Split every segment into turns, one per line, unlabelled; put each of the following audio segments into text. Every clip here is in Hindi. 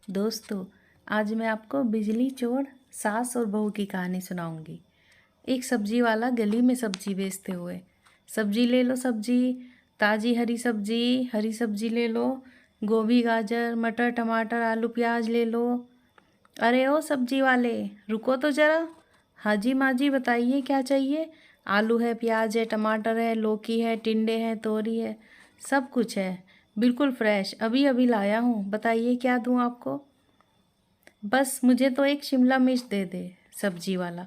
दोस्तों, आज मैं आपको बिजली चोर सास और बहू की कहानी सुनाऊंगी। एक सब्जी वाला गली में सब्जी बेचते हुए, सब्जी ले लो सब्जी, ताज़ी हरी सब्जी ले लो, गोभी गाजर मटर टमाटर आलू प्याज ले लो। अरे ओ सब्जी वाले, रुको तो ज़रा। हाँ जी माँ जी, बताइए क्या चाहिए। आलू है, प्याज है, टमाटर है, लौकी है, टिंडे हैं, तोरी है, सब कुछ है, बिल्कुल फ्रेश, अभी अभी लाया हूँ। बताइए क्या दूँ आपको। बस मुझे तो एक शिमला मिर्च दे दे। सब्जी वाला,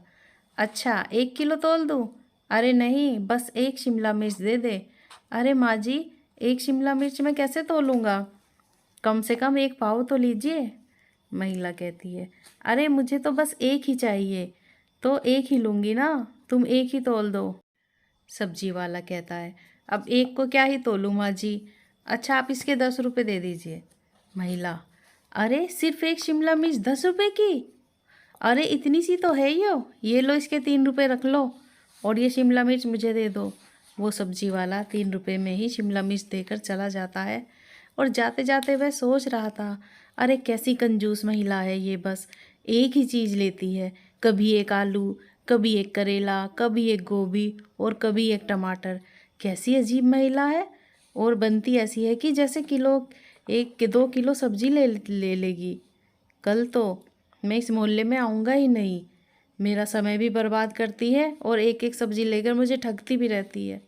अच्छा 1 किलो तोल दूँ। अरे नहीं, बस एक शिमला मिर्च दे दे। अरे माँ जी, एक शिमला मिर्च मैं कैसे तोलूँगा, कम से कम एक पाव तो लीजिए। महिला कहती है, अरे मुझे तो बस एक ही चाहिए, तो एक ही लूँगी ना, तुम एक ही तोल दो। सब्जी वाला कहता है, अब एक को क्या ही तोलूँ माँ जी। अच्छा आप इसके 10 रुपये दे दीजिए। महिला, अरे सिर्फ एक शिमला मिर्च 10 रुपये की। अरे इतनी सी तो है ये लो इसके 3 रुपये रख लो, और ये शिमला मिर्च मुझे दे दो। वो सब्जी वाला 3 रुपये में ही शिमला मिर्च देकर चला जाता है। और जाते जाते वह सोच रहा था, अरे कैसी कंजूस महिला है ये, बस एक ही चीज़ लेती है, कभी एक आलू, कभी एक करेला, कभी एक गोभी और कभी एक टमाटर। कैसी अजीब महिला है। और बनती ऐसी है कि जैसे किलो 1 2 किलो सब्जी ले ले लेगी। कल तो मैं इस मोहल्ले में आऊँगा ही नहीं। मेरा समय भी बर्बाद करती है और एक एक सब्जी लेकर मुझे ठगती भी रहती है।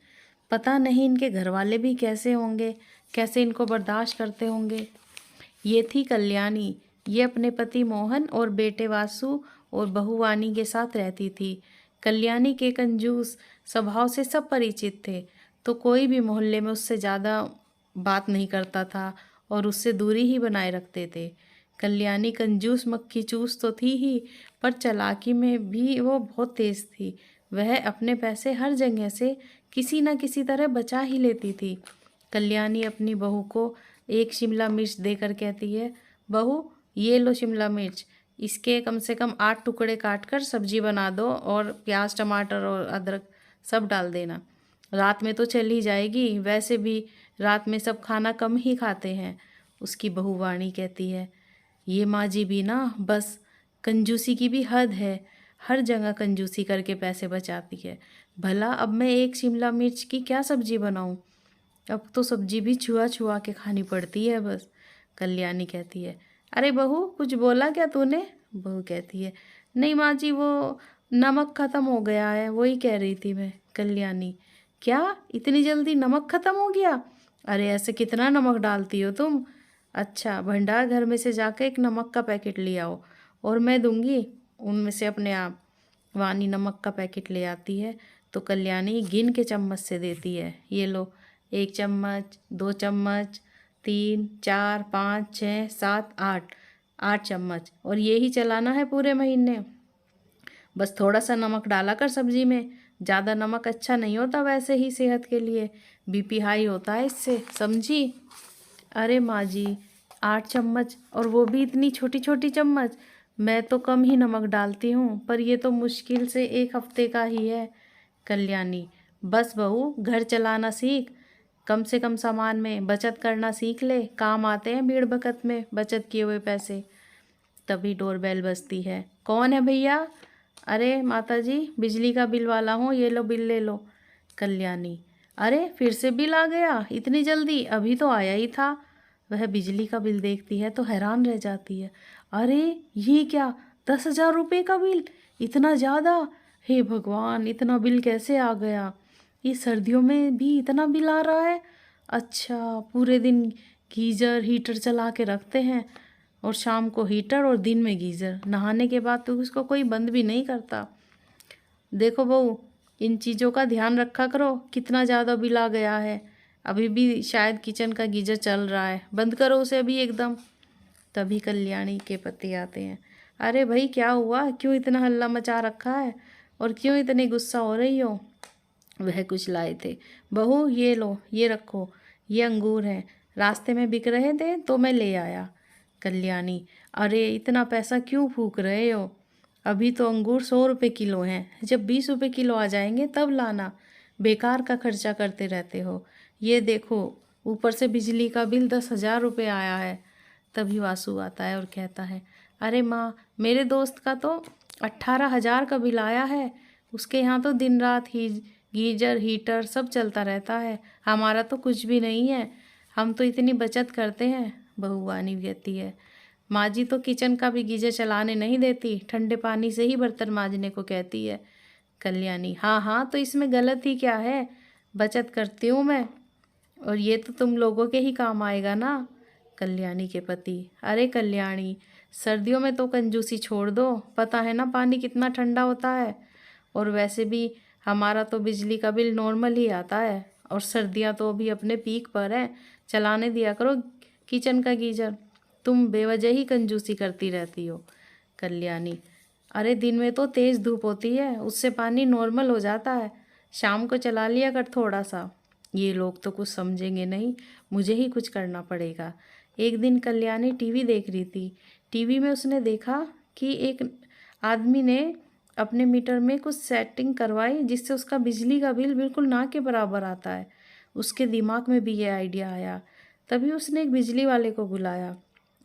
पता नहीं इनके घर वाले भी कैसे होंगे, कैसे इनको बर्दाश्त करते होंगे। ये थी कल्याणी। ये अपने पति मोहन और बेटे वासु और बहू वानी के साथ रहती थी। कल्याणी के कंजूस स्वभाव से सब परिचित थे, तो कोई भी मोहल्ले में उससे ज़्यादा बात नहीं करता था और उससे दूरी ही बनाए रखते थे। कल्याणी कंजूस मक्खी चूस तो थी ही, पर चालाकी में भी वो बहुत तेज़ थी। वह अपने पैसे हर जगह से किसी न किसी तरह बचा ही लेती थी। कल्याणी अपनी बहू को एक शिमला मिर्च देकर कहती है, बहू ये लो शिमला मिर्च, इसके कम से कम 8 टुकड़े काट कर सब्जी बना दो और प्याज टमाटर और अदरक सब डाल देना। रात में तो चल ही जाएगी, वैसे भी रात में सब खाना कम ही खाते हैं। उसकी बहू वाणी कहती है, ये माँ जी भी ना, बस कंजूसी की भी हद है, हर जगह कंजूसी करके पैसे बचाती है। भला अब मैं एक शिमला मिर्च की क्या सब्जी बनाऊँ, अब तो सब्जी भी छुआ छुआ के खानी पड़ती है बस। कल्याणी कहती है, अरे बहू कुछ बोला क्या तूने। बहू कहती है, नहीं माँ जी, वो नमक ख़त्म हो गया है, वही कह रही थी मैं। कल्याणी, क्या इतनी जल्दी नमक ख़त्म हो गया। अरे ऐसे कितना नमक डालती हो तुम। अच्छा भंडार घर में से जाकर एक नमक का पैकेट ले आओ और मैं दूंगी उनमें से अपने आप। वानी नमक का पैकेट ले आती है तो कल्याणी गिन के चम्मच से देती है, ये लो 1 चम्मच, 2 चम्मच, 3 4 5 6 7 8, 8 चम्मच, और ये ही चलाना है पूरे महीने। बस थोड़ा सा नमक डाला कर सब्जी में, ज़्यादा नमक अच्छा नहीं होता वैसे ही सेहत के लिए, बीपी हाई होता है इससे, समझी। अरे माँ जी, 8 चम्मच, और वो भी इतनी छोटी छोटी चम्मच। मैं तो कम ही नमक डालती हूँ, पर ये तो मुश्किल से 1 हफ्ते का ही है। कल्याणी, बस बहू घर चलाना सीख, कम से कम सामान में बचत करना सीख ले, काम आते हैं भीड़ भकत में बचत किए हुए पैसे। तभी डोरबेल बजती है, कौन है भैया। अरे माता जी, बिजली का बिल वाला हूँ, ये लो बिल ले लो। कल्याणी, अरे फिर से बिल आ गया इतनी जल्दी, अभी तो आया ही था। वह बिजली का बिल देखती है तो हैरान रह जाती है, अरे ये क्या, 10,000 रुपये का बिल, इतना ज़्यादा। हे भगवान, इतना बिल कैसे आ गया, ये सर्दियों में भी इतना बिल आ रहा है। अच्छा पूरे दिन गीज़र हीटर चला के रखते हैं, और शाम को हीटर और दिन में गीज़र, नहाने के बाद तो उसको कोई बंद भी नहीं करता। देखो बहू, इन चीज़ों का ध्यान रखा करो, कितना ज़्यादा बिल आ गया है। अभी भी शायद किचन का गीज़र चल रहा है, बंद करो उसे अभी एकदम। तभी कल्याणी के पति आते हैं, अरे भाई क्या हुआ, क्यों इतना हल्ला मचा रखा है और क्यों इतने गुस्सा हो रही हो। वह कुछ लाए थे, बहू ये लो, ये रखो, ये अंगूर हैं, रास्ते में बिक रहे थे तो मैं ले आया। कल्याणी, अरे इतना पैसा क्यों फूक रहे हो, अभी तो अंगूर 100 रुपये किलो हैं, जब 20 रुपये किलो आ जाएंगे तब लाना, बेकार का खर्चा करते रहते हो। ये देखो ऊपर से बिजली का बिल 10,000 रुपये आया है, तभी वासु आता है और कहता है, अरे माँ, मेरे दोस्त का तो 18,000 का बिल आया है। उसके यहाँ तो दिन रात ही गीजर हीटर सब चलता रहता है, हमारा तो कुछ भी नहीं है। हम तो इतनी बचत करते हैं। बहू वानी कहती है, माँ जी तो किचन का भी गीजर चलाने नहीं देती, ठंडे पानी से ही बर्तन मांजने को कहती है। कल्याणी, हाँ हाँ, तो इसमें गलत ही क्या है, बचत करती हूँ मैं, और ये तो तुम लोगों के ही काम आएगा ना। कल्याणी के पति, अरे कल्याणी, सर्दियों में तो कंजूसी छोड़ दो, पता है ना पानी कितना ठंडा होता है, और वैसे भी हमारा तो बिजली का बिल नॉर्मल ही आता है, और सर्दियाँ तो अभी अपने पीक पर है, चलाने दिया करो किचन का गीजर, तुम बेवजह ही कंजूसी करती रहती हो। कल्याणी, अरे दिन में तो तेज़ धूप होती है, उससे पानी नॉर्मल हो जाता है, शाम को चला लिया कर थोड़ा सा। ये लोग तो कुछ समझेंगे नहीं, मुझे ही कुछ करना पड़ेगा। एक दिन कल्याणी टीवी देख रही थी। टीवी में उसने देखा कि एक आदमी ने अपने मीटर में कुछ सेटिंग करवाई जिससे उसका बिजली का बिल बिल्कुल ना के बराबर आता है। उसके दिमाग में भी ये आइडिया आया। तभी उसने एक बिजली वाले को बुलाया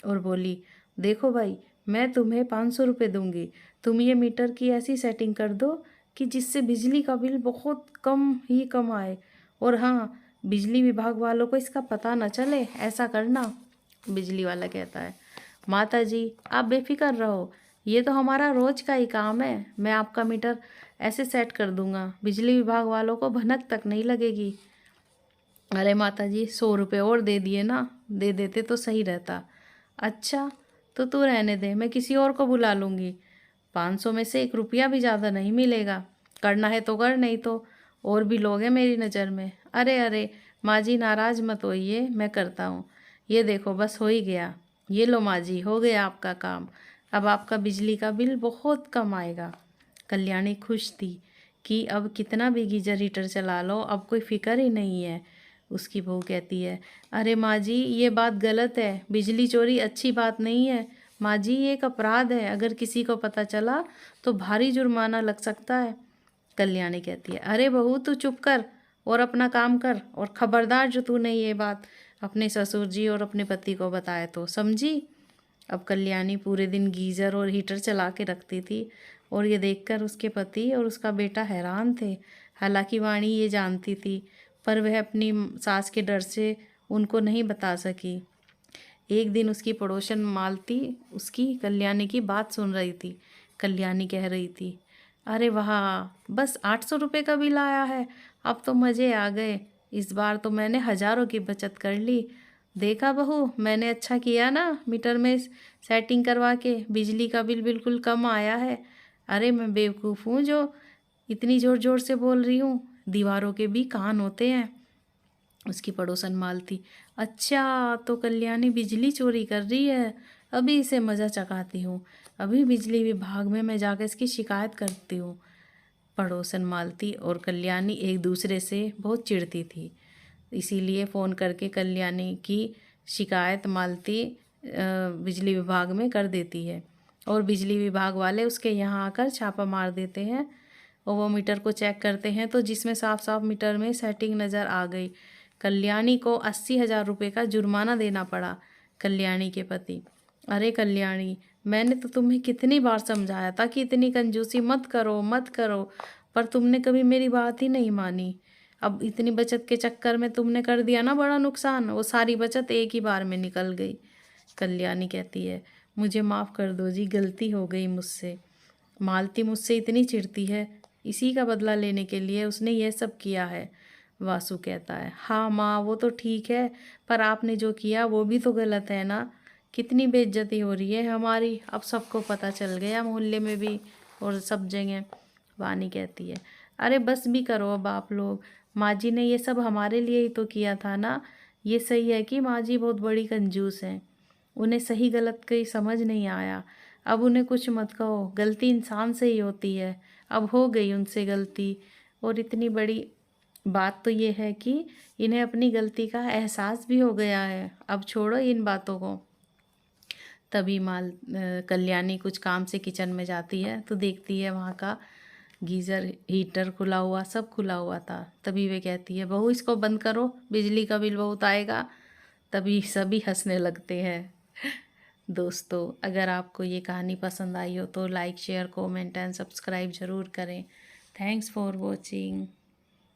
और बोली, देखो भाई, मैं तुम्हें 500 रुपये दूंगी, तुम ये मीटर की ऐसी सेटिंग कर दो कि जिससे बिजली का बिल बहुत कम ही कम आए, और हाँ, बिजली विभाग वालों को इसका पता न चले, ऐसा करना। बिजली वाला कहता है, माता जी आप बेफिक्र रहो, ये तो हमारा रोज़ का ही काम है, मैं आपका मीटर ऐसे सेट कर दूंगा, बिजली विभाग वालों को भनक तक नहीं लगेगी। अरे माता जी, 100 रुपये और दे दिए ना, दे देते तो सही रहता। अच्छा, तो तू रहने दे, मैं किसी और को बुला लूँगी, 500 में से 1 रुपया भी ज़्यादा नहीं मिलेगा, करना है तो कर, नहीं तो और भी लोग हैं मेरी नज़र में। अरे अरे माँ जी, नाराज़ मत होइए, मैं करता हूँ, ये देखो बस हो ही गया, ये लो माँ जी, हो गया आपका काम, अब आपका बिजली का बिल बहुत कम आएगा। कल्याणी खुश थी कि अब कितना भी गीजर हीटर चला लो, अब कोई फिक्र ही नहीं है। उसकी बहू कहती है, अरे माँ जी ये बात गलत है, बिजली चोरी अच्छी बात नहीं है माँ जी, ये एक अपराध है, अगर किसी को पता चला तो भारी जुर्माना लग सकता है। कल्याणी कहती है, अरे बहू तू चुप कर और अपना काम कर, और खबरदार जो तूने ये बात अपने ससुर जी और अपने पति को बताए तो, समझी। अब कल्याणी पूरे दिन गीज़र और हीटर चला के रखती थी, और ये देखकर उसके पति और उसका बेटा हैरान थे। हालांकि वाणी ये जानती थी, पर वह अपनी सास के डर से उनको नहीं बता सकी। एक दिन उसकी पड़ोसन मालती उसकी कल्याणी की बात सुन रही थी। कल्याणी कह रही थी, अरे वाह, बस 800 रुपये का बिल आया है, अब तो मज़े आ गए, इस बार तो मैंने हज़ारों की बचत कर ली। देखा बहू, मैंने अच्छा किया ना, मीटर में सेटिंग करवा के बिजली का बिल बिल्कुल कम आया है। अरे मैं बेवकूफ़ हूँ जो इतनी ज़ोर ज़ोर से बोल रही हूँ, दीवारों के भी कान होते हैं। उसकी पड़ोसन मालती, अच्छा तो कल्याणी बिजली चोरी कर रही है, अभी इसे मज़ा चखाती हूँ, अभी बिजली विभाग में मैं जाकर इसकी शिकायत करती हूँ। पड़ोसन मालती और कल्याणी एक दूसरे से बहुत चिढ़ती थी, इसीलिए फ़ोन करके कल्याणी की शिकायत मालती बिजली विभाग में कर देती है, और बिजली विभाग वाले उसके यहाँ आकर छापा मार देते हैं, और वो मीटर को चेक करते हैं तो जिसमें साफ साफ मीटर में सेटिंग नज़र आ गई। कल्याणी को 80,000 रुपये का जुर्माना देना पड़ा। कल्याणी के पति, अरे कल्याणी, मैंने तो तुम्हें कितनी बार समझाया था कि इतनी कंजूसी मत करो मत करो, पर तुमने कभी मेरी बात ही नहीं मानी। अब इतनी बचत के चक्कर में तुमने कर दिया ना बड़ा नुकसान, वो सारी बचत एक ही बार में निकल गई। कल्याणी कहती है, मुझे माफ़ कर दो जी, गलती हो गई मुझसे। मालती मुझसे इतनी चिढ़ती है, इसी का बदला लेने के लिए उसने यह सब किया है। वासु कहता है, हाँ माँ वो तो ठीक है, पर आपने जो किया वो भी तो गलत है ना, कितनी बेइज्जती हो रही है हमारी, अब सबको पता चल गया मोहल्ले में भी और सब जगह। वानी कहती है, अरे बस भी करो अब आप लोग, माँ जी ने ये सब हमारे लिए ही तो किया था ना। ये सही है कि माँ जी बहुत बड़ी कंजूस हैं, उन्हें सही गलत की समझ नहीं आया, अब उन्हें कुछ मत कहो, गलती इंसान से ही होती है, अब हो गई उनसे गलती, और इतनी बड़ी बात तो ये है कि इन्हें अपनी गलती का एहसास भी हो गया है, अब छोड़ो इन बातों को। तभी कल्याणी कुछ काम से किचन में जाती है तो देखती है वहाँ का गीज़र हीटर खुला हुआ, सब खुला हुआ था। तभी वे कहती है, बहू इसको बंद करो, बिजली का बिल बहुत आएगा। तभी सभी हंसने लगते हैं। दोस्तों अगर आपको ये कहानी पसंद आई हो तो like share comment and subscribe ज़रूर करें। Thanks for watching.